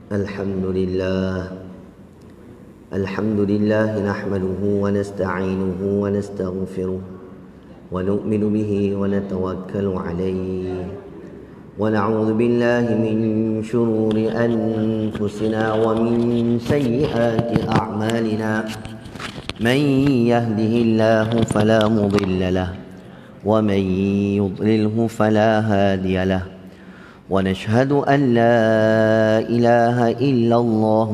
الحمد لله نحمده ونستعينه ونستغفره ونؤمن به ونتوكل عليه ونعوذ بالله من شرور أنفسنا ومن سيئات أعمالنا من يهده الله فلا مضل له ومن يضلله فلا هادي له ونشهد أن لا إله إلا الله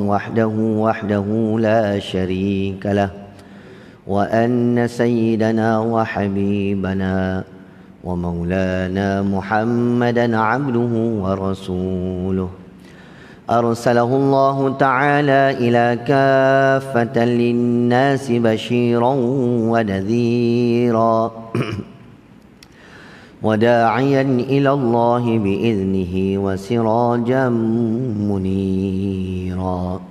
وحده لا شريك له وأن سيدنا وحبيبنا ومولانا محمدا عبده ورسوله أرسله الله تعالى إلى كافة للناس بشيرا ونذيرا وداعيا إلى الله بإذنه وسراجا منيرا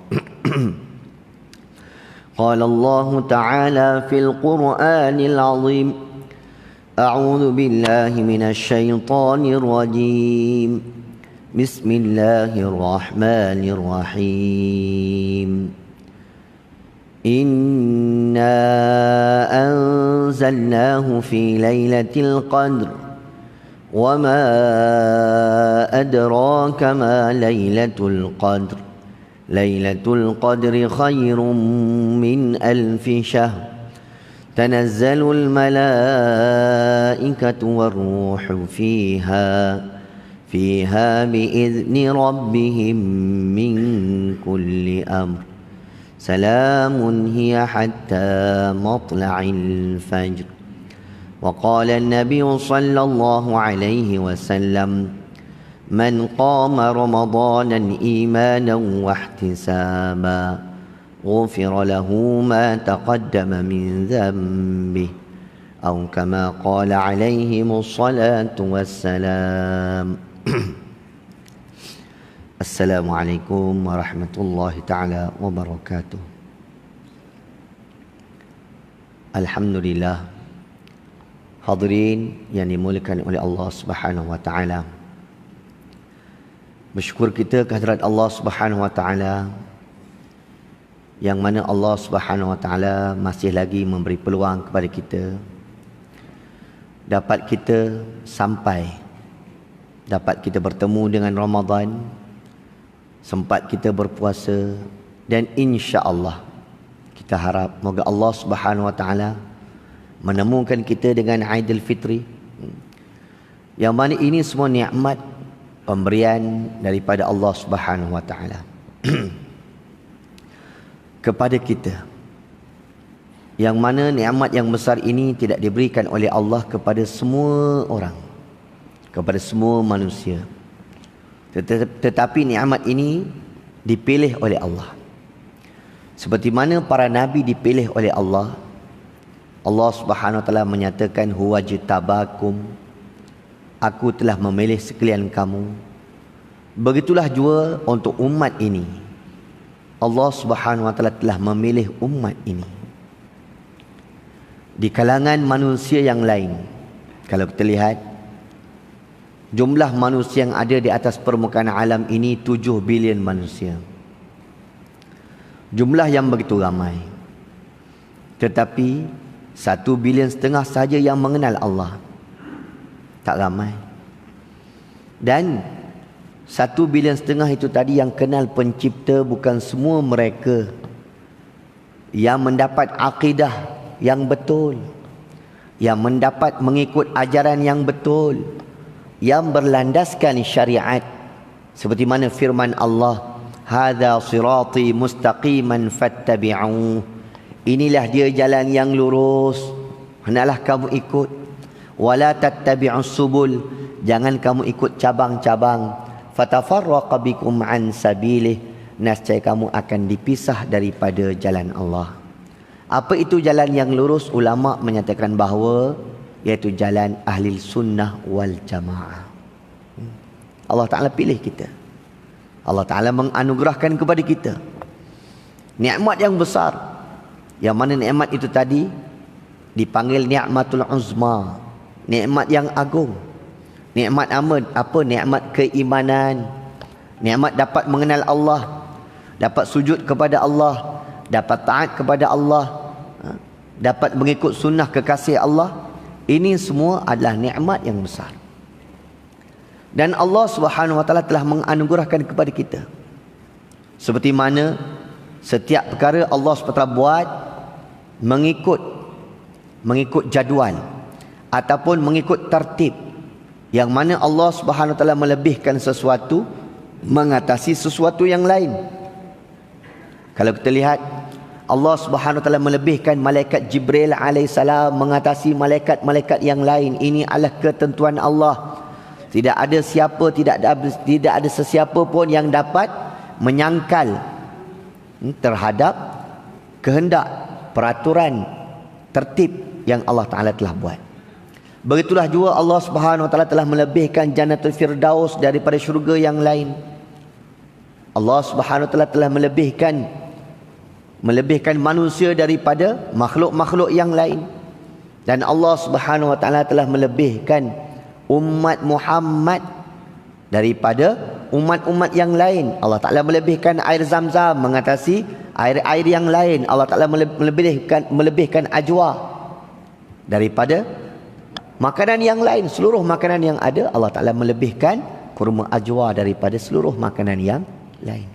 قال الله تعالى في القرآن العظيم أعوذ بالله من الشيطان الرجيم بسم الله الرحمن الرحيم إنا أنزلناه في ليلة القدر وما أدراك ما ليلة القدر ليلة القدر خير من ألف شهر تنزل الملائكة والروح فيها بإذن ربهم من كل أمر سلام هي حتى مطلع الفجر وقال النبي صلى الله عليه وسلم من قام رمضانا إيمانا واحتسابا غفر له ما تقدم من ذنبه أو كما قال عليهم الصلاة والسلام السلام عليكم ورحمة الله تعالى وبركاته. Alhamdulillah, hadirin yang dimuliakan oleh Allah Subhanahu wa taala. Bersyukur kita kehadirat Allah Subhanahu wa taala yang mana Allah Subhanahu wa taala masih lagi memberi peluang kepada kita dapat kita bertemu dengan Ramadan, sempat kita berpuasa, dan insya-Allah kita harap moga Allah Subhanahu wa taala menemukan kita dengan Aidilfitri, yang mana ini semua nikmat pemberian daripada Allah Subhanahu wa taala kepada kita, yang mana nikmat yang besar ini tidak diberikan oleh Allah kepada semua orang, kepada semua manusia, tetapi nikmat ini dipilih oleh Allah. Seperti mana para nabi dipilih oleh Allah, Allah Subhanahu wa taala menyatakan huwajtabakum, aku telah memilih sekalian kamu. Begitulah juga untuk umat ini, Allah Subhanahu wa taala telah memilih umat ini. Di kalangan manusia yang lain, kalau kita lihat jumlah manusia yang ada di atas permukaan alam ini 7 bilion manusia. Jumlah yang begitu ramai. Tetapi 1,5 bilion saja yang mengenal Allah. Tak ramai. Dan 1,5 bilion itu tadi yang kenal pencipta, bukan semua mereka yang mendapat akidah yang betul, yang mendapat mengikut ajaran yang betul, yang berlandaskan syariat. Seperti mana firman Allah, hadza sirati mustaqiman fattabi'u, inilah dia jalan yang lurus, hendaklah kamu ikut. Wala tattabi'us subul, jangan kamu ikut cabang-cabang. Fatafarraqa bikum an sabilih, nescaya kamu akan dipisah daripada jalan Allah. Apa itu jalan yang lurus? Ulama menyatakan bahawa iaitu jalan ahli sunnah wal jamaah. Allah Ta'ala pilih kita, Allah Ta'ala menganugerahkan kepada kita nikmat yang besar, yang mana nikmat itu tadi dipanggil nikmatul uzma, nikmat yang agung. Nikmat apa? Nikmat keimanan, Nikmat dapat mengenal Allah, dapat sujud kepada Allah, dapat taat kepada Allah, dapat mengikut sunnah kekasih Allah. Ini semua adalah nikmat yang besar. Dan Allah Subhanahu Wa Taala telah menganugerahkan kepada kita. Seperti mana setiap perkara Allah SWT buat mengikut jadual ataupun mengikut tertib, yang mana Allah Subhanahu Wa Taala melebihkan sesuatu mengatasi sesuatu yang lain. Kalau kita lihat, Allah Subhanahu Wa Taala melebihkan malaikat Jibril alaihissalam mengatasi malaikat-malaikat yang lain. Ini adalah ketentuan Allah. Tidak ada siapa, tidak ada sesiapa pun yang dapat menyangkal terhadap kehendak, peraturan, tertib yang Allah Ta'ala telah buat. Begitulah juga Allah Subhanahu Wa Taala telah melebihkan Jannatul Firdaus daripada syurga yang lain. Allah Subhanahu Wa Taala telah melebihkan manusia daripada makhluk-makhluk yang lain. Dan Allah Subhanahu Wa Taala telah melebihkan umat Muhammad daripada umat-umat yang lain. Allah Ta'ala melebihkan air Zam-Zam mengatasi air-air yang lain. Allah Ta'ala melebihkan ajwa daripada makanan yang lain. Seluruh makanan yang ada, Allah Ta'ala melebihkan kurma ajwa daripada seluruh makanan yang lain.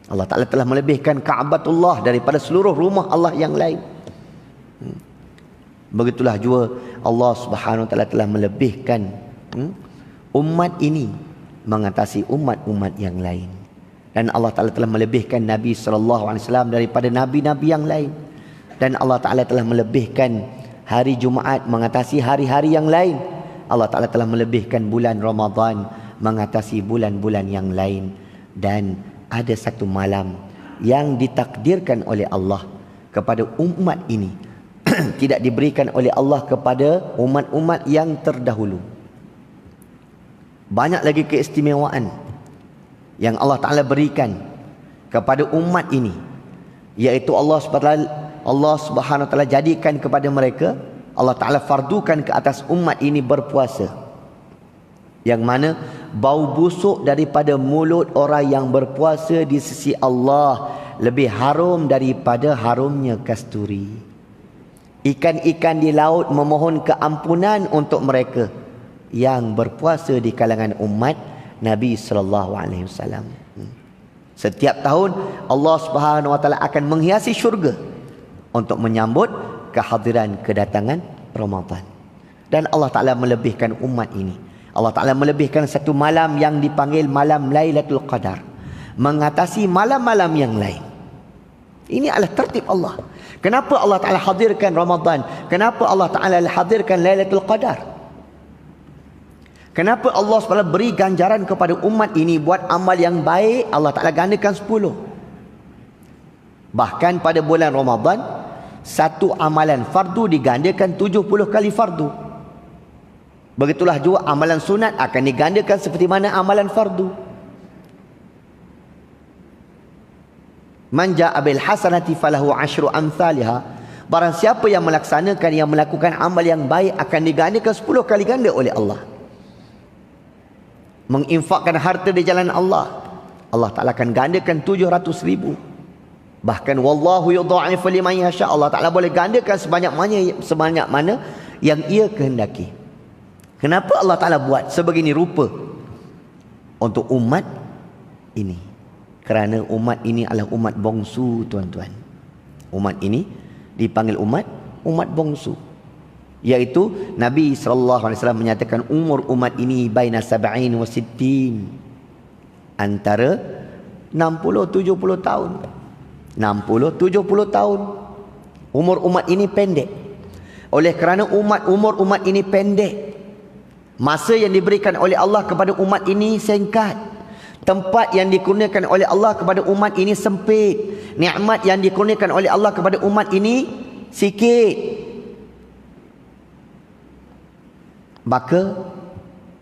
Allah Ta'ala telah melebihkan Ka'batullah daripada seluruh rumah Allah yang lain. Begitulah juga Allah Subhanahu Wa Taala telah melebihkan umat ini mengatasi umat-umat yang lain. Dan Allah Ta'ala telah melebihkan Nabi SAW daripada Nabi-Nabi yang lain. Dan Allah Ta'ala telah melebihkan hari Jumaat mengatasi hari-hari yang lain. Allah Ta'ala telah melebihkan bulan Ramadan mengatasi bulan-bulan yang lain. Dan ada satu malam yang ditakdirkan oleh Allah kepada umat ini tidak diberikan oleh Allah kepada umat-umat yang terdahulu. Banyak lagi keistimewaan yang Allah Ta'ala berikan kepada umat ini, iaitu Allah Subhanahu Wa Taala jadikan kepada mereka, Allah Ta'ala fardukan ke atas umat ini berpuasa, yang mana bau busuk daripada mulut orang yang berpuasa di sisi Allah lebih harum daripada harumnya kasturi. Ikan-ikan di laut memohon keampunan untuk mereka yang berpuasa di kalangan umat Nabi SAW. Setiap tahun Allah Subhanahu Wa Taala akan menghiasi syurga untuk menyambut kehadiran kedatangan Ramadan. Dan Allah Ta'ala melebihkan umat ini. Allah Ta'ala melebihkan satu malam yang dipanggil malam Lailatul Qadar mengatasi malam-malam yang lain. Ini adalah tertib Allah. Kenapa Allah Ta'ala hadirkan Ramadan? Kenapa Allah Ta'ala hadirkan Lailatul Qadar? Kenapa Allah SWT beri ganjaran kepada umat ini buat amal yang baik? Allah Ta'ala gandakan 10. Bahkan pada bulan Ramadan, satu amalan fardu digandakan 70 kali fardu. Begitulah juga amalan sunat akan digandakan seperti mana amalan fardu. Man ja'a bil hasanati falahu asyru amsalha. Barang siapa yang melaksanakan, yang melakukan amal yang baik, akan digandakan 10 kali ganda oleh Allah. Menginfakkan harta di jalan Allah, Allah Ta'ala akan gandakan 700,000. Bahkan wallahu yudha'ifu liman yasha. Allah Ta'ala boleh gandakan sebanyak mana yang ia kehendaki. Kenapa Allah Ta'ala buat sebegini rupa untuk umat ini? Kerana umat ini adalah umat bongsu, tuan-tuan. Umat ini dipanggil umat bongsu. Iaitu Nabi SAW menyatakan umur umat ini baina sab'in wa sittin. Antara 60-70 tahun. 60-70 tahun. Umur umat ini pendek. Oleh kerana umur umat ini pendek, masa yang diberikan oleh Allah kepada umat ini singkat. Tempat yang dikurniakan oleh Allah kepada umat ini sempit. Nikmat yang dikurniakan oleh Allah kepada umat ini sikit. Maka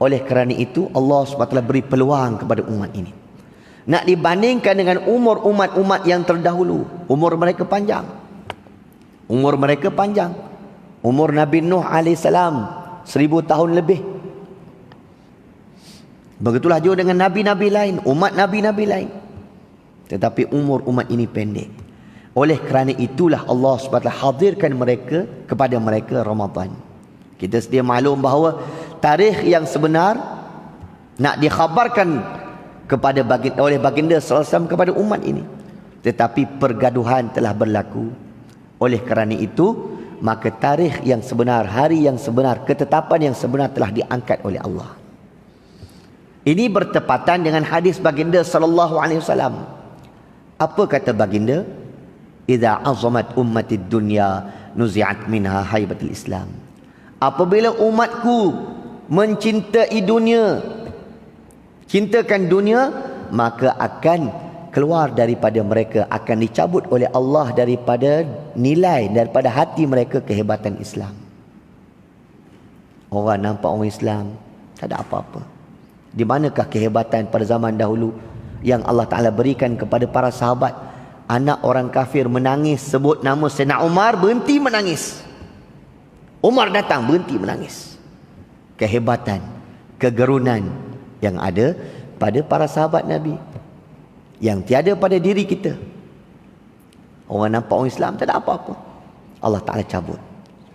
oleh kerana itu Allah SWT beri peluang kepada umat ini. Nak dibandingkan dengan umur umat-umat yang terdahulu, umur mereka panjang. Umur mereka panjang. Umur Nabi Nuh AS 1000 tahun lebih. Begitulah juga dengan nabi-nabi lain, umat nabi-nabi lain. Tetapi umur umat ini pendek. Oleh kerana itulah Allah SWT hadirkan mereka kepada mereka Ramadan. Kita sedia maklum bahawa tarikh yang sebenar nak dikhabarkan kepada oleh baginda SAW kepada umat ini. Tetapi pergaduhan telah berlaku. Oleh kerana itu, maka tarikh yang sebenar, hari yang sebenar, ketetapan yang sebenar telah diangkat oleh Allah. Ini bertepatan dengan hadis baginda sallallahu alaihi wasallam. Apa kata baginda? Idza azamat ummatid dunya nuzi'at minha haibatul Islam. Apabila umatku mencintai dunia, cintakan dunia, maka akan keluar daripada mereka, akan dicabut oleh Allah daripada nilai, daripada hati mereka kehebatan Islam. Orang nampak orang Islam tak ada apa-apa. Di manakah kehebatan pada zaman dahulu yang Allah Ta'ala berikan kepada para sahabat? Anak orang kafir menangis, sebut nama Sayyidina Umar, berhenti menangis. Umar datang, berhenti menangis. Kehebatan, kegerunan yang ada pada para sahabat Nabi, yang tiada pada diri kita. Orang nampak orang Islam tak ada apa-apa, Allah Ta'ala cabut.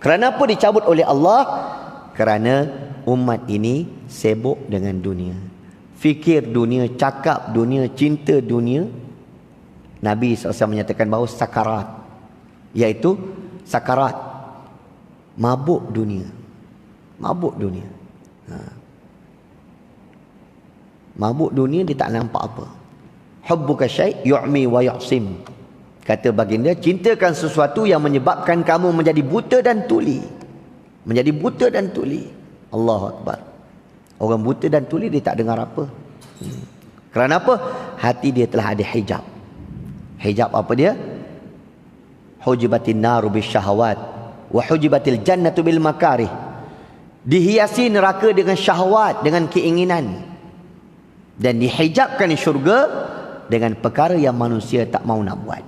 Kerana apa dicabut oleh Allah? Kerana umat ini sibuk dengan dunia, fikir dunia, cakap dunia, cinta dunia. Nabi SAW menyatakan bahawa sakarat, iaitu sakarat, mabuk dunia. Mabuk dunia. Mabuk dunia, dia tak nampak apa. Hubbuka syai' yu'mi wa yu'sim. Kata baginda, cintakan sesuatu yang menyebabkan kamu menjadi buta dan tuli. Menjadi buta dan tuli. Allahu Akbar. Orang buta dan tuli dia tak dengar apa. Kerana apa? Hati dia telah ada hijab. Hijab apa dia? Hujibatin naru bisyahawat wa hujibatil jannatu bil makarih. Dihiasi neraka dengan syahwat, dengan keinginan, dan dihijabkan syurga dengan perkara yang manusia tak mau nak buat,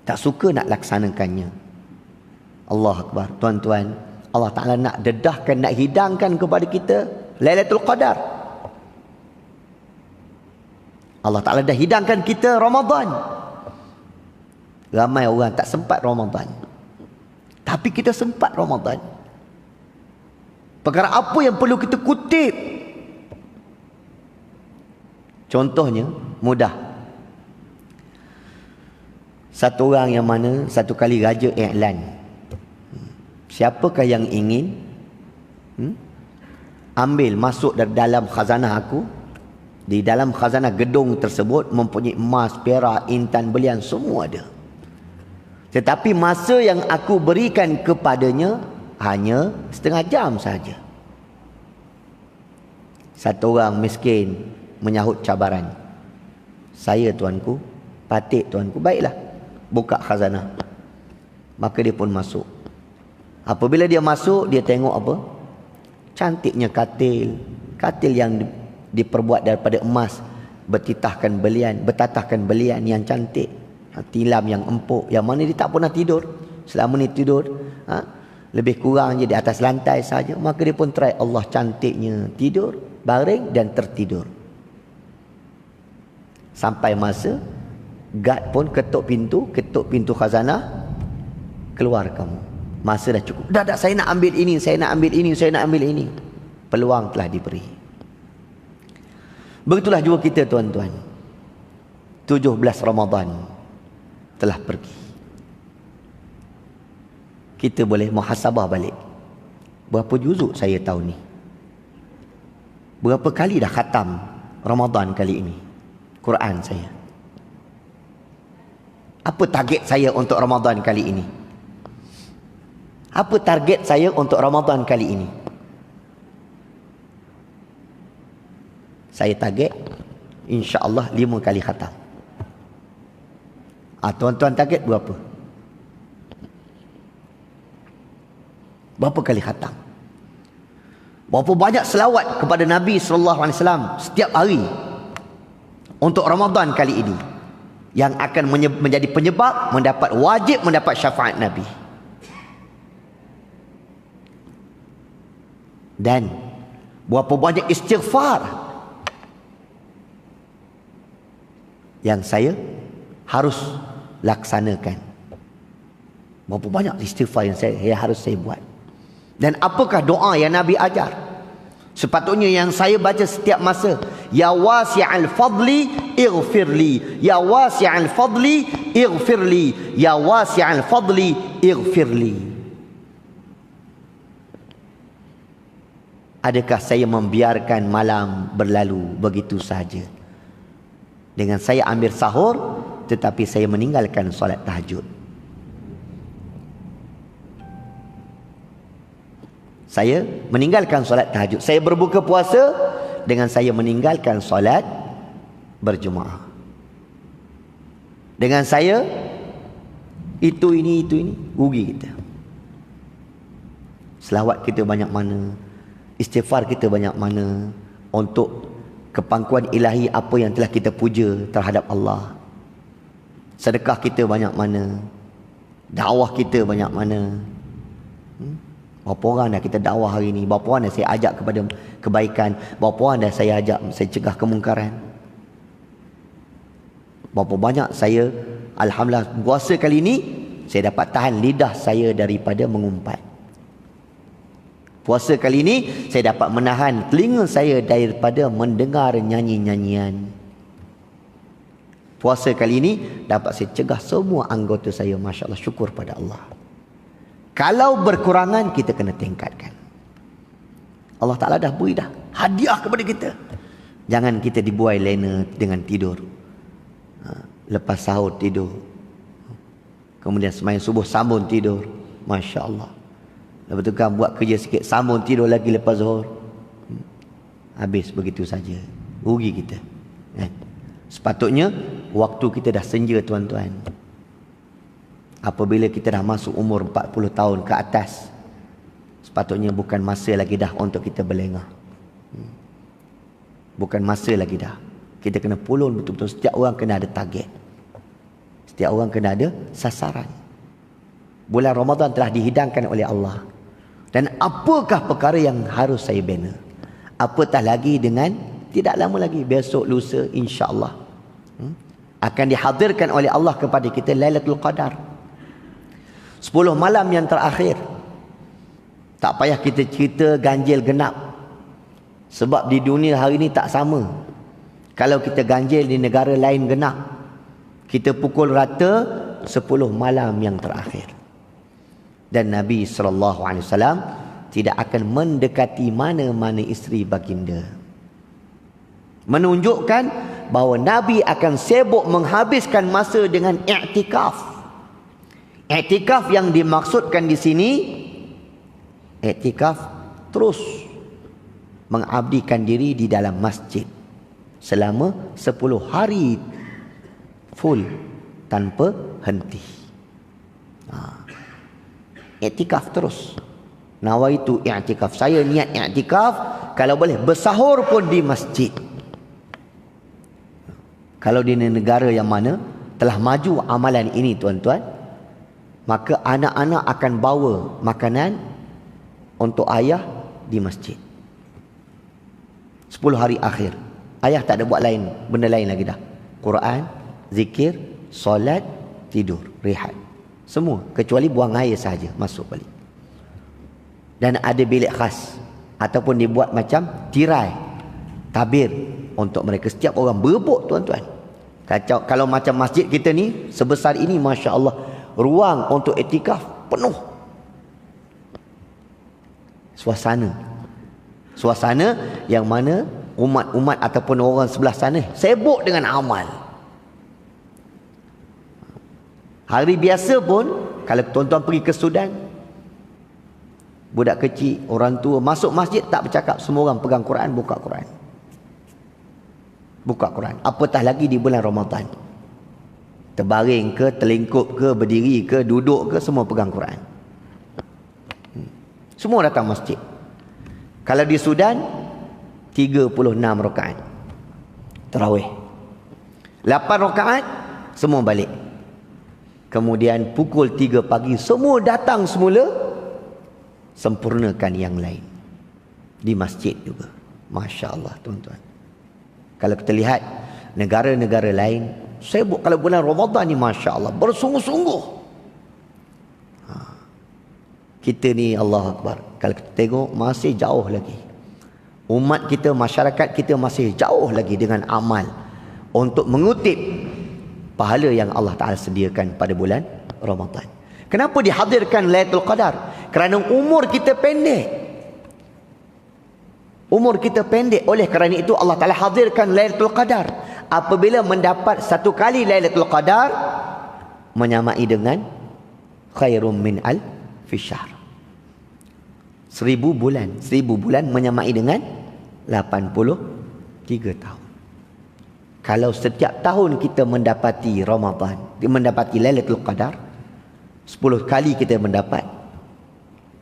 tak suka nak laksanakannya. Allah Akbar. Tuan-tuan, Allah Ta'ala nak dedahkan, nak hidangkan kepada kita Lailatul Qadar. Allah Ta'ala dah hidangkan kita Ramadan. Ramai orang tak sempat Ramadan, tapi kita sempat Ramadan. Perkara apa yang perlu kita kutip? Contohnya mudah. Satu orang yang mana satu kali raja iklan, siapakah yang ingin ambil masuk dari dalam khazanah aku? Di dalam khazanah gedung tersebut mempunyai emas, perak, intan, belian, semua ada. Tetapi masa yang aku berikan kepadanya hanya setengah jam saja. Satu orang miskin menyahut cabaran. Saya tuanku, patik tuanku, baiklah, buka khazanah. Maka dia pun masuk. Apabila dia masuk, dia tengok apa? Cantiknya katil. Katil yang diperbuat daripada emas, bertatahkan belian yang cantik, tilam yang empuk, yang mana dia tak pernah tidur. Selama ni tidur lebih kurang je di atas lantai saja. Maka dia pun try, Allah cantiknya, tidur, baring dan tertidur. Sampai masa guard pun ketuk pintu khazanah, keluar kamu, masa dah cukup. Dah saya nak ambil ini, saya nak ambil ini, saya nak ambil ini. Peluang telah diberi. Begitulah juga kita tuan-tuan. 17 Ramadan telah pergi. Kita boleh muhasabah balik. Berapa juzuk saya tahun ni? Berapa kali dah khatam Ramadan kali ini Quran saya? Apa target saya untuk Ramadan kali ini? Apa target saya untuk Ramadan kali ini? Saya target insya-Allah 5 kali khatam. Tuan-tuan target berapa? Berapa kali khatam? Berapa banyak selawat kepada Nabi SAW setiap hari untuk Ramadan kali ini, yang akan menjadi penyebab wajib mendapat syafaat Nabi. Dan berapa banyak istighfar yang saya harus laksanakan. Berapa banyak istighfar yang harus saya buat. Dan apakah doa yang Nabi ajar? Sepatutnya yang saya baca setiap masa, ya wasi'al fadli ighfirli, ya wasi'al fadli ighfirli, ya wasi'al fadli ighfirli. Adakah saya membiarkan malam berlalu begitu saja dengan saya ambil sahur tetapi saya meninggalkan solat tahajud? Saya meninggalkan solat tahajud. Saya berbuka puasa dengan saya meninggalkan solat berjemaah. Dengan saya itu ini rugi kita. Selawat kita banyak mana, istighfar kita banyak mana untuk kepangkuan ilahi apa yang telah kita puja terhadap Allah. Sedekah kita banyak mana, dakwah kita banyak mana. Berapa orang dah kita dakwah hari ni? Berapa orang dah saya ajak kepada kebaikan? Berapa orang dah saya ajak, saya cegah kemungkaran? Berapa banyak saya, alhamdulillah, puasa kali ni saya dapat tahan lidah saya daripada mengumpat. Puasa kali ni saya dapat menahan telinga saya daripada mendengar nyanyi-nyanyian. Puasa kali ni dapat saya cegah semua anggota saya. Masya Allah, syukur pada Allah. Kalau berkurangan, kita kena tingkatkan. Allah Ta'ala dah beri dah hadiah kepada kita. Jangan kita dibuai lena dengan tidur. Lepas sahur tidur, kemudian sembahyang subuh sambung tidur. Masya Allah. Lepas tu kan buat kerja sikit, sambung tidur lagi lepas zuhur. Habis begitu saja. Rugi kita. Sepatutnya waktu kita dah senja, tuan-tuan. Apabila kita dah masuk umur 40 tahun ke atas, sepatutnya bukan masa lagi dah untuk kita berlengah. Bukan masa lagi dah. Kita kena pulun betul-betul. Setiap orang kena ada target. Setiap orang kena ada sasaran. Bulan Ramadan telah dihidangkan oleh Allah. Dan apakah perkara yang harus saya bina? Apatah lagi dengan tidak lama lagi, besok lusa insya-Allah akan dihadirkan oleh Allah kepada kita Lailatul Qadar. 10 malam yang terakhir. Tak payah kita cerita ganjil genap. Sebab di dunia hari ini tak sama. Kalau kita ganjil di negara lain genap, kita pukul rata 10 malam yang terakhir. Dan Nabi SAW tidak akan mendekati mana-mana isteri baginda. Menunjukkan bahawa Nabi akan sibuk menghabiskan masa dengan i'tikaf. I'tikaf yang dimaksudkan di sini, i'tikaf terus mengabdikan diri di dalam masjid selama 10 hari full tanpa henti. I'tikaf terus. Nawaitu i'tikaf. Saya niat i'tikaf, kalau boleh bersahur pun di masjid. Kalau di negara yang mana telah maju amalan ini, tuan-tuan, maka anak-anak akan bawa makanan untuk ayah di masjid. 10 hari akhir. Ayah tak ada buat lain, benda lain lagi dah. Quran, zikir, solat, tidur, rehat. Semua. Kecuali buang air sahaja, masuk balik. Dan ada bilik khas. Ataupun dibuat macam tirai, tabir untuk mereka. Setiap orang berebut, tuan-tuan. Kalau macam masjid kita ni, sebesar ini, Masya Allah, ruang untuk iktikaf penuh. Suasana yang mana umat-umat ataupun orang sebelah sana sibuk dengan amal. Hari biasa pun, kalau tuan-tuan pergi ke Sudan, budak kecil, orang tua masuk masjid tak bercakap, semua orang pegang Quran, buka Quran. Buka Quran. Apatah lagi di bulan Ramadan. Terbaring ke, terlingkup ke, berdiri ke, duduk ke, semua pegang Quran. Semua datang masjid. Kalau di Sudan 36 rakaat tarawih. 8 rakaat semua balik. Kemudian pukul 3 pagi semua datang semula, sempurnakan yang lain di masjid juga. Masya Allah, tuan-tuan. Kalau kita lihat negara-negara lain, Sibuk kalau bulan Ramadan ni, Masya Allah, bersungguh-sungguh. Kita ni Allah Akbar, kalau kita tengok masih jauh lagi. Umat kita, masyarakat kita masih jauh lagi dengan amal untuk mengutip pahala yang Allah Ta'ala sediakan pada bulan Ramadan. Kenapa dihadirkan Lailatul Qadar? Kerana umur kita pendek. Umur kita pendek. Oleh kerana itu Allah Ta'ala hadirkan Lailatul Qadar. Apabila mendapat satu kali Lailatul Qadar, menyamai dengan khairum min alfi syahr. 1000 bulan. 1000 bulan menyamai dengan 83 tahun. Kalau setiap tahun kita mendapati Ramadan, mendapati Lailatul Qadar, 10 kali kita mendapat,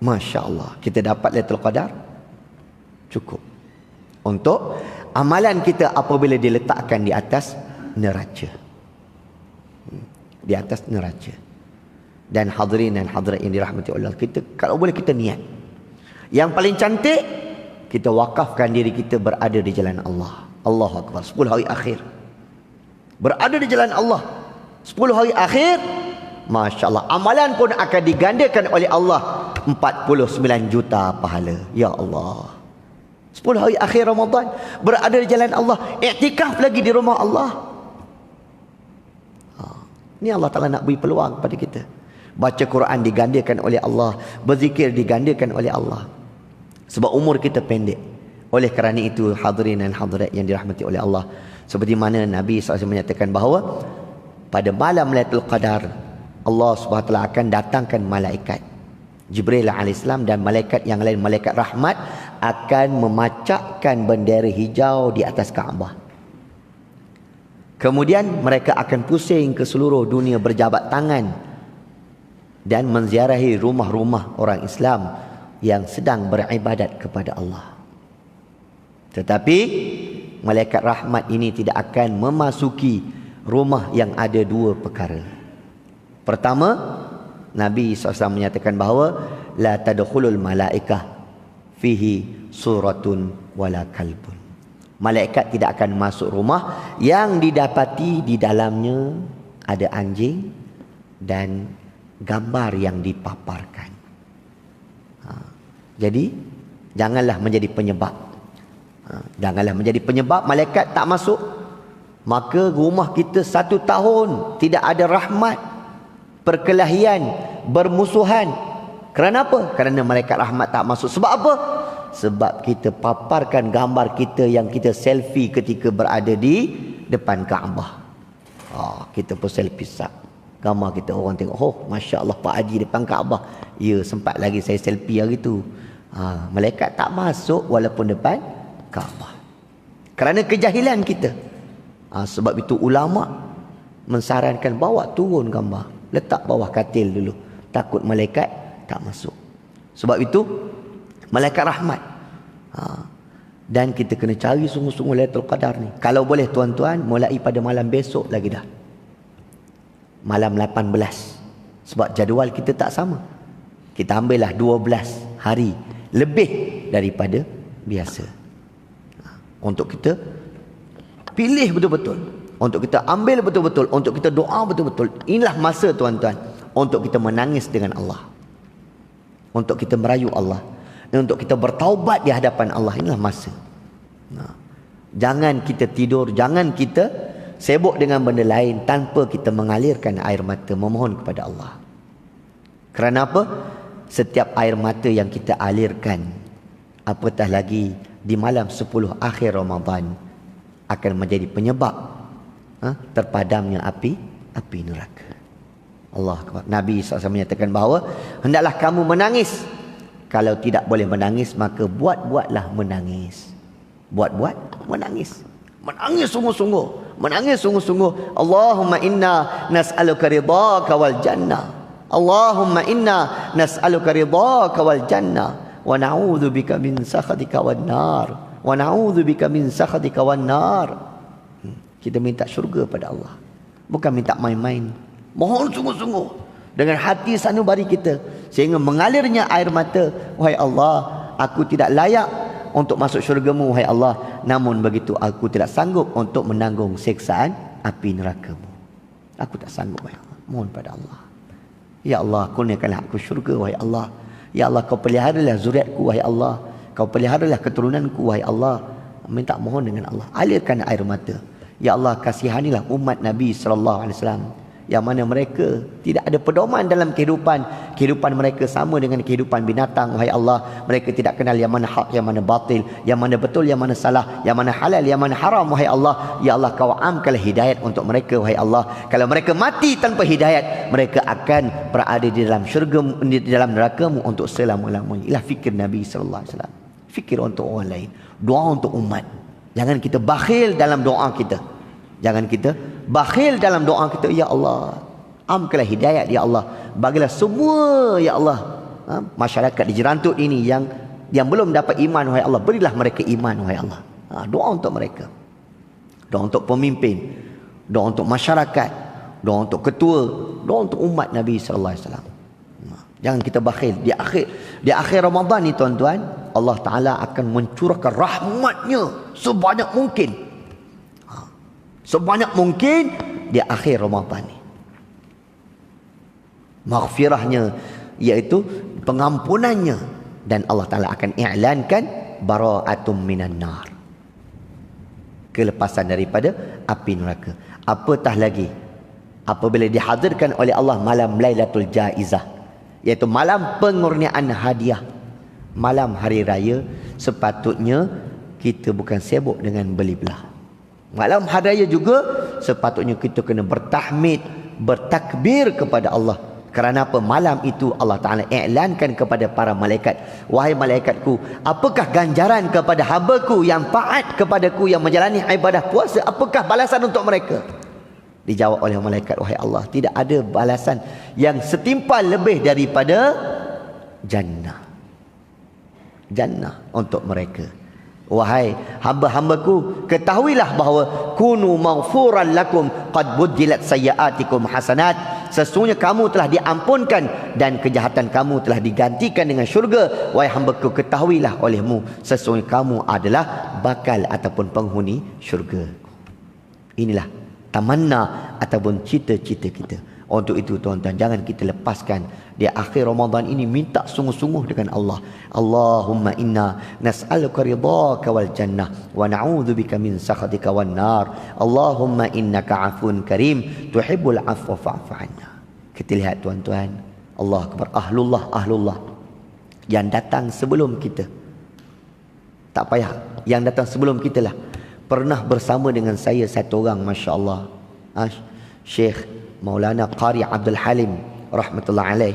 Masya Allah, kita dapat Lailatul Qadar, cukup untuk amalan kita apabila diletakkan di atas neraca. Di atas neraca. Dan hadirin dan hadirat yang dirahmati Allah, kita kalau boleh kita niat. Yang paling cantik, kita wakafkan diri kita berada di jalan Allah. Allahu Akbar. 10 hari akhir. Berada di jalan Allah. 10 hari akhir, Masya Allah, amalan pun akan digandakan oleh Allah 49 juta pahala. Ya Allah. 10 hari akhir Ramadan, berada di jalan Allah, iktikaf lagi di rumah Allah. Ini Allah Ta'ala nak beri peluang pada kita. Baca Quran digandakan oleh Allah, berzikir digandakan oleh Allah. Sebab umur kita pendek. Oleh kerana itu, hadirin dan hadirat yang dirahmati oleh Allah, seperti mana Nabi SAW menyatakan bahawa pada malam Lailatul Qadar, Allah SWT akan datangkan malaikat Jibril AS dan malaikat yang lain, malaikat rahmat, akan memacakkan bendera hijau di atas Kaabah. Kemudian mereka akan pusing ke seluruh dunia berjabat tangan dan menziarahi rumah-rumah orang Islam yang sedang beribadat kepada Allah. Tetapi malaikat rahmat ini tidak akan memasuki rumah yang ada dua perkara. Pertama, Nabi SAW menyatakan bahawa la tadkhulul malaikah fihi suratun wala kalbun. Malaikat tidak akan masuk rumah yang didapati di dalamnya ada anjing dan gambar yang dipaparkan. Jadi janganlah menjadi penyebab. Janganlah menjadi penyebab malaikat tak masuk. Maka rumah kita 1 tahun tidak ada rahmat, perkelahian, bermusuhan. Kerana apa? Kerana malaikat rahmat tak masuk. Sebab apa? Sebab kita paparkan gambar kita yang kita selfie ketika berada di depan Kaabah. Kita pun selfie sat. Gambar kita, orang tengok, oh Masya Allah Pak Haji depan Kaabah. Ya, sempat lagi saya selfie hari tu. Malaikat tak masuk walaupun depan Kaabah. Kerana kejahilan kita. Sebab itu ulama mensarankan bawa turun gambar, letak bawah katil dulu, takut malaikat tak masuk. Sebab itu malaikat rahmat. Dan kita kena cari sungguh-sungguh Lailatul Qadar ni. Kalau boleh tuan-tuan, mulai pada malam besok lagi dah, malam 18. Sebab jadual kita tak sama. Kita ambillah 12 hari lebih daripada biasa, untuk kita pilih betul-betul, untuk kita ambil betul-betul, untuk kita doa betul-betul. Inilah masa tuan-tuan untuk kita menangis dengan Allah, untuk kita merayu Allah, dan untuk kita bertaubat di hadapan Allah. Inilah masa. Jangan kita tidur, jangan kita sibuk dengan benda lain tanpa kita mengalirkan air mata memohon kepada Allah. Kerana apa? Setiap air mata yang kita alirkan, apatah lagi di malam 10 akhir Ramadan, akan menjadi penyebab terpadamnya api neraka. Allah Akbar. Nabi SAW menyatakan bahawa hendaklah kamu menangis. Kalau tidak boleh menangis, maka buat-buatlah menangis. Buat-buat menangis. Menangis sungguh-sungguh. Menangis sungguh-sungguh. Allahumma inna nas'aluka ridhaka wal jannah. Allahumma inna nas'aluka ridhaka wal jannah. Wa na'udzubika min sakhatika wan nar. Wa na'udzubika min sakhatika wan nar. Kita minta syurga pada Allah, bukan minta main-main. Mohon sungguh-sungguh dengan hati sanubari kita, sehingga mengalirnya air mata. Wahai Allah, aku tidak layak untuk masuk syurga-Mu, wahai Allah. Namun begitu, aku tidak sanggup untuk menanggung siksaan api neraka-Mu. Aku tak sanggup, wahai Allah. Mohon pada Allah. Ya Allah, kurniakanlah aku syurga, wahai Allah. Ya Allah, kau peliharalah zuriatku, wahai Allah. Kau peliharalah keturunanku, wahai Allah. Minta mohon dengan Allah. Alirkan air mata. Ya Allah, kasihanilah umat Nabi SAW. Yang mana mereka tidak ada pedoman dalam kehidupan. Kehidupan mereka sama dengan kehidupan binatang. Wahai Allah, mereka tidak kenal yang mana hak, yang mana batil, yang mana betul, yang mana salah, yang mana halal, yang mana haram. Wahai Allah, ya Allah, kau amkanlah hidayat untuk mereka. Wahai Allah, kalau mereka mati tanpa hidayat, mereka akan berada di dalam syurga, di dalam neraka-Mu untuk selama-lamanya. Inilah fikir Nabi SAW. Fikir untuk orang lain, doa untuk umat. Jangan kita bakhil dalam doa kita. Jangan kita bakhil dalam doa kita. Ya Allah, amkanlah hidayat, ya Allah. Bagilah semua, ya Allah, masyarakat di Jerantut ini yang belum dapat iman, wahai Allah, berilah mereka iman, wahai Allah. Doa untuk mereka. Doa untuk pemimpin, doa untuk masyarakat, doa untuk ketua, doa untuk umat Nabi sallallahu alaihi wasallam. Jangan kita bakhil. Di akhir Ramadan ni, tuan-tuan, Allah Taala akan mencurahkan rahmat-Nya sebanyak mungkin. Sebanyak mungkin di akhir Ramadan ni. Maghfirahnya, iaitu pengampunannya, dan Allah Ta'ala akan i'lankan bara'atum minan nar, kelepasan daripada api neraka. Apatah lagi apabila dihadirkan oleh Allah malam Lailatul Jaizah, iaitu malam pengurniaan hadiah, malam hari raya. Sepatutnya kita bukan sibuk dengan beli belah. Malam hari raya juga sepatutnya kita kena bertahmid, bertakbir kepada Allah. Kerana apa? Malam itu Allah Ta'ala i'lankan kepada para malaikat, wahai malaikatku, apakah ganjaran kepada hamba-Ku yang taat kepadaku, yang menjalani ibadah puasa? Apakah balasan untuk mereka? Dijawab oleh malaikat, wahai Allah, tidak ada balasan yang setimpal lebih daripada jannah. Jannah untuk mereka. Wahai hamba-hambaku, ketahuilah bahawa kunu maghfuran lakum qad buddilat sayyiatikum hasanat. Sesungguhnya kamu telah diampunkan dan kejahatan kamu telah digantikan dengan syurga. Wahai hambaku, ketahuilah olehmu, sesungguhnya kamu adalah bakal ataupun penghuni syurga. Inilah tamanna ataupun cita-cita kita. Untuk itu, tuan-tuan, jangan kita lepaskan di akhir Ramadan ini. Minta sungguh-sungguh dengan Allah. Allahumma inna nas'aluka ridhaka wal jannah wa na'udzubika min sakhatika wan nar. Allahumma innaka 'afun karim tuhibbul 'afwa fa'fu 'anna. Kita lihat, tuan-tuan, Allah akbar, ahlullah yang datang sebelum kita. Tak payah, yang datang sebelum kita lah. Pernah bersama dengan saya satu orang, masya-Allah, Syekh Maulana Qari Abdul Halim rahmatullah alaih.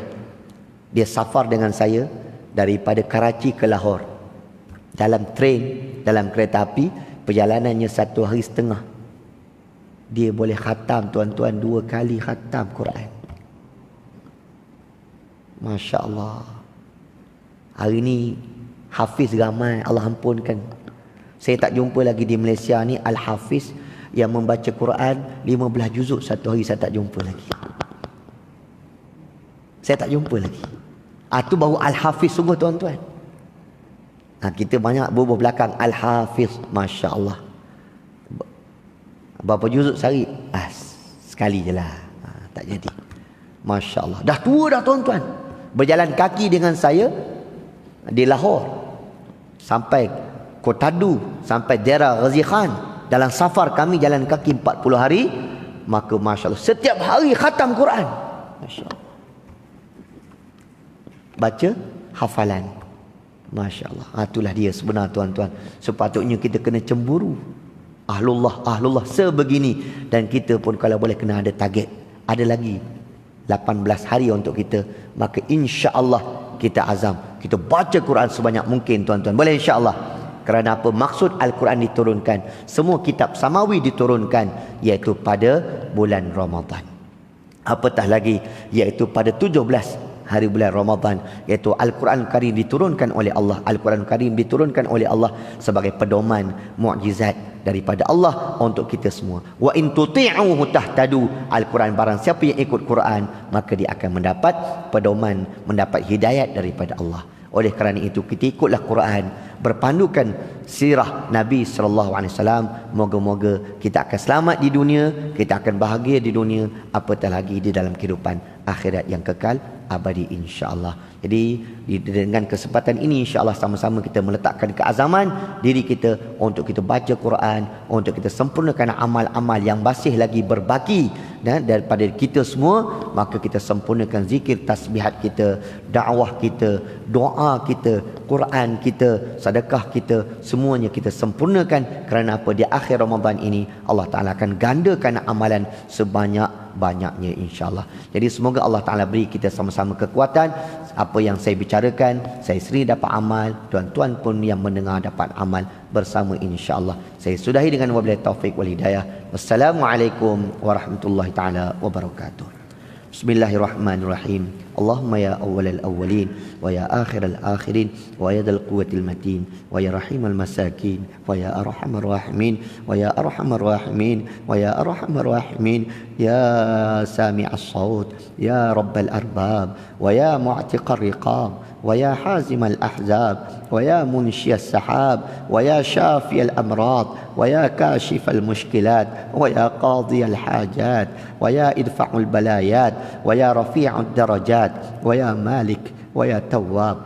Dia safar dengan saya daripada Karachi ke Lahore dalam dalam kereta api. Perjalanannya 1 hari setengah. Dia boleh khatam, tuan-tuan, 2 kali khatam Quran. Masya Allah. Hari ni hafiz ramai, Allah ampunkan. Saya tak jumpa lagi di Malaysia ni Al-Hafiz yang membaca Quran 15 juzuk 1 hari. Saya tak jumpa lagi. Saya tak jumpa lagi. Itu baru Al-Hafiz sungguh, tuan-tuan. Kita banyak bubuh belakang Al-Hafiz, Masya Allah. Berapa juzuk sehari? Sekali je lah. Tak jadi. Masya Allah. Dah tua dah, tuan-tuan. Berjalan kaki dengan saya di Lahore sampai Kotadu, sampai daerah Ghazi Khan. Dalam safar kami jalan kaki 40 hari. Maka Masya Allah, setiap hari khatam Quran. Masya Allah. Baca hafalan. Masya Allah. Itulah dia sebenar, tuan-tuan. Sepatutnya kita kena cemburu. Ahlullah sebegini. Dan kita pun kalau boleh kena ada target. Ada lagi 18 hari untuk kita. Maka insya Allah kita azam. Kita baca Quran sebanyak mungkin, tuan-tuan. Boleh insya Allah. Kerana apa? Maksud Al-Quran diturunkan, semua kitab samawi diturunkan, iaitu pada bulan Ramadan. Apatah lagi, iaitu pada 17 hari bulan Ramadan, iaitu Al-Quran Karim diturunkan oleh Allah. Al-Quran Karim diturunkan oleh Allah sebagai pedoman, mukjizat daripada Allah untuk kita semua. Wa in tuti'uhu tahtadu. Al-Quran, barang siapa yang ikut Quran, maka dia akan mendapat pedoman, mendapat hidayat daripada Allah. Oleh kerana itu, kita ikutlah Quran. berpandukan sirah Nabi SAW. Moga-moga kita akan selamat di dunia, kita akan bahagia di dunia, apatah lagi di dalam kehidupan akhirat yang kekal abadi, insya-Allah. Jadi dengan kesempatan ini, insya-Allah sama-sama kita meletakkan keazaman diri kita untuk kita baca Quran, untuk kita sempurnakan amal-amal yang masih lagi berbaki daripada kita semua. Maka kita sempurnakan zikir, tasbihat kita, dakwah kita, doa kita, Quran kita, sedekah kita, semuanya kita sempurnakan. Kerana apa? Di akhir Ramadan ini Allah Ta'ala akan gandakan amalan sebanyak-banyaknya, insya-Allah. Jadi semoga Allah Ta'ala beri kita sama-sama kekuatan. Apa yang saya bicarakan, saya sendiri dapat amal, tuan-tuan pun yang mendengar dapat amal bersama, insya-Allah. Saya sudahi dengan wabillahi taufik wal hidayah. Wassalamualaikum warahmatullahi taala wabarakatuh. Bismillahirrahmanirrahim. Allahumma ya awwalal awwalin wa ya akhiral akhirin wa ya dzal quwwatil matin wa ya rahimal masakin wa ya arhamar rahimin wa ya arhamar rahimin wa ya arhamar rahimin ya sami'as saut ya rabbal arbab wa ya mu'tiqar riqab ويا حازم الأحزاب ويا منشي السحاب ويا شافي الأمراض ويا كاشف المشكلات ويا قاضي الحاجات ويا إدفع البلايات ويا رفيع الدرجات ويا مالك ويا تواب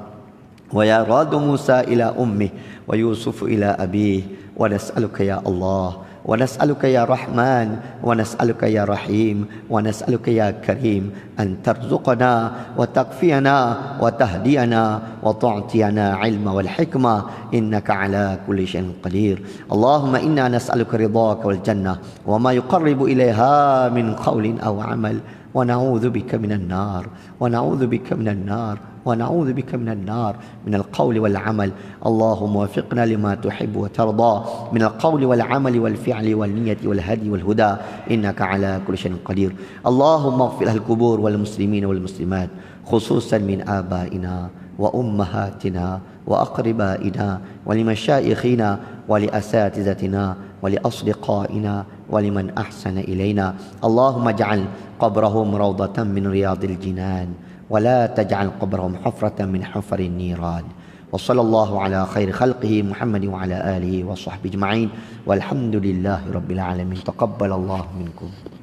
ويا راد موسى إلى أمه ويوسف إلى أبيه ونسألك يا الله ونسألك يا رحمن ونسألك يا رحيم ونسألك يا كريم أن ترزقنا وتكفينا وتهدينا وتعطينا علم والحكمة إنك على كل شيء قدير. اللهم إنا نسألك رضاك والجنة وما يقرب إليها من قول أو عمل ونعوذ بك من النار ونعوذ بك من النار ونعوذ بك من النار من القول والعمل. اللهم وفقنا لما تحب وترضى من القول والعمل والفعل والنية والهدي والهدى إنك على كل شيء قدير. اللهم اغفر أهل القبور والمسلمين والمسلمات خصوصا من آبائنا وأمهاتنا وأقربائنا ولمشايخنا ولأساتذتنا ولأصدقائنا ولمن أحسن إلينا. اللهم اجعل قبرهم روضة من رياض الجنان ولا تجعل قبرهم حفرة من حفر النيران. وصلى الله على خير خلقه محمد وعلى آله وصحبه أجمعين والحمد لله رب العالمين. تقبل الله منكم.